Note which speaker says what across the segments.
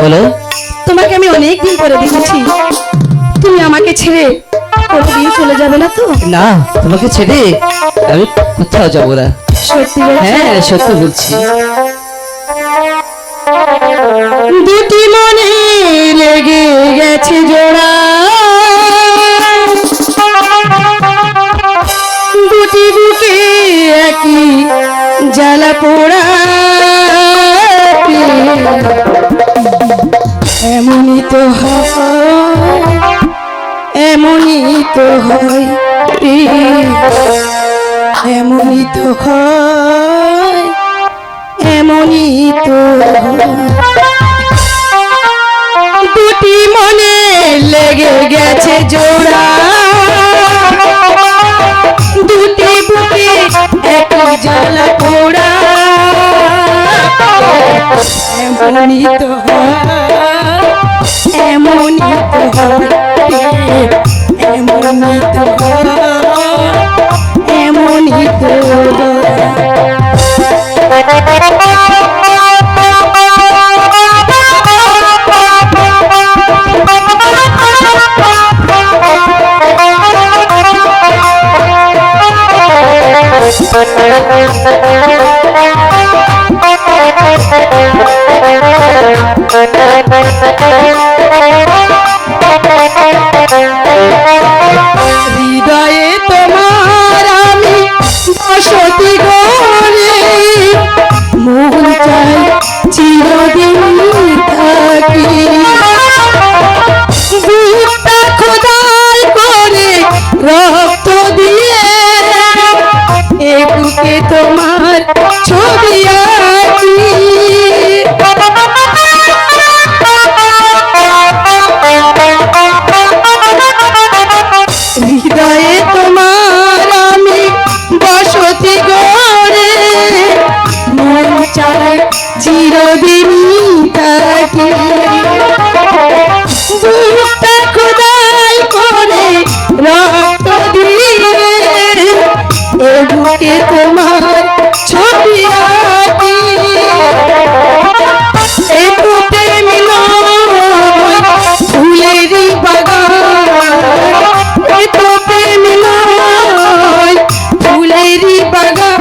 Speaker 1: বলো।
Speaker 2: তোমাকে আমি অনেক দিন পরে দেখেছি, তুমি আমাকে ছেড়ে কোনোদিন চলে যাবে না তো?
Speaker 1: না, তোমাকে ছেড়ে আমি কোথাও যাবো না।
Speaker 2: সত্যি বলছো?
Speaker 1: হ্যাঁ, সত্যি বলছি।
Speaker 2: দুটি মনে লেগে গেছে জোড়া, দুটি বুকে একই জ্বালা পোড়া, এমনই তো হয়, এমনই তো হয়, এমনই তো হয়, এমনই তো দুটি মনে লেগে গেছে জোড়া, দুটি বুকে একই জ্বালা পোড়া, এমনই তো হয়, এমনই তো হয়, এমনই তো হয়, এমনই তো হৃদয়ে তোমার আমি বসতি গড়ে, মন চাই চিরদিন থাকি, বুকটা খোদাই করে রক্ত দিয়ে, এ বুকে তোমার ছবি আঁকি, হৃদয়ে তোমার আমি বসতি গড়ে, মন চায় চিরদিন থাকি, বুকটা খোদাই করে রক্ত দিয়ে, এ বুকে তোমার ছবি আঁকি, এ বুকে মিলয় ফুলেরই বাগান, এ বুকে মিলয় ফুলেরই বাগান,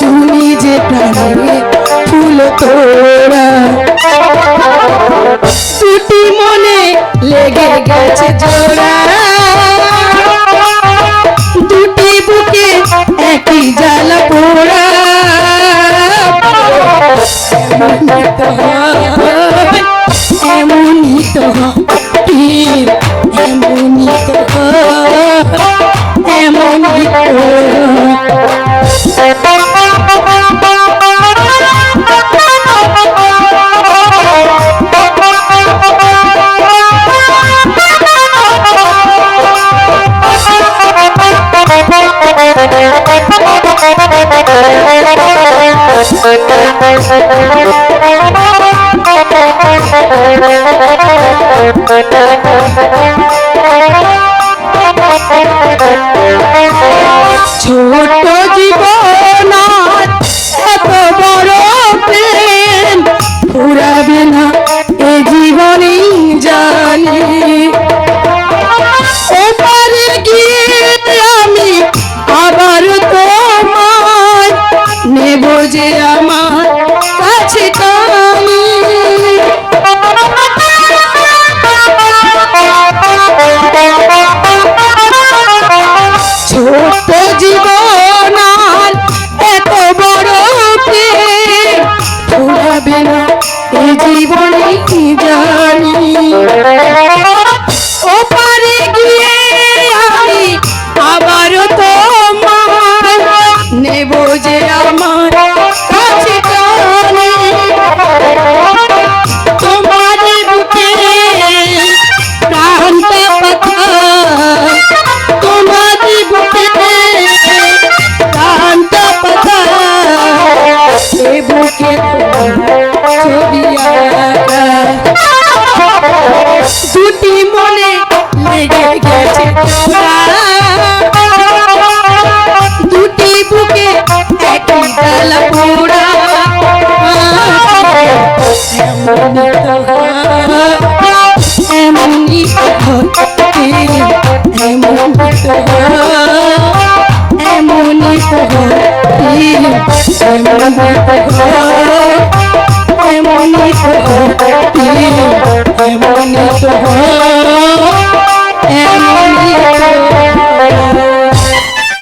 Speaker 2: তুমি যে প্রাণে ফুল তোড়া, দুটি মনে লেগে গেছে জোড়া, দুটি বুকে একই জ্বালা পোড়া, এমনই তো হয়, এমনই তো হয়, এমনই তো হয়, এমনই তো ছোট জীবন এত বড় প্রেম ফুরাবে না এ জীবনেই জানি, এবারে গিয়ে আমি আবার তোমায় নেব যে আমার কাছে টানি, ছোট জীবন এত বড় প্রেম ফুরাবে না এই জীবনে কি জানি, ওপারে গিয়ে আমি আবার তোমায় নেব যে আমার কাছে টানি, তোমার বুকে প্রাণটা পাতা, তোমার বুকে প্রাণটা পাতা, এ বুকে ছবি আঁকা, দুটি মনে লেগে গেছে জোড়া, দুটি বুকে একই জ্বালা পোড়া, এমনই হতে এমনই তো এমনই তো এমনই তো এমনই তো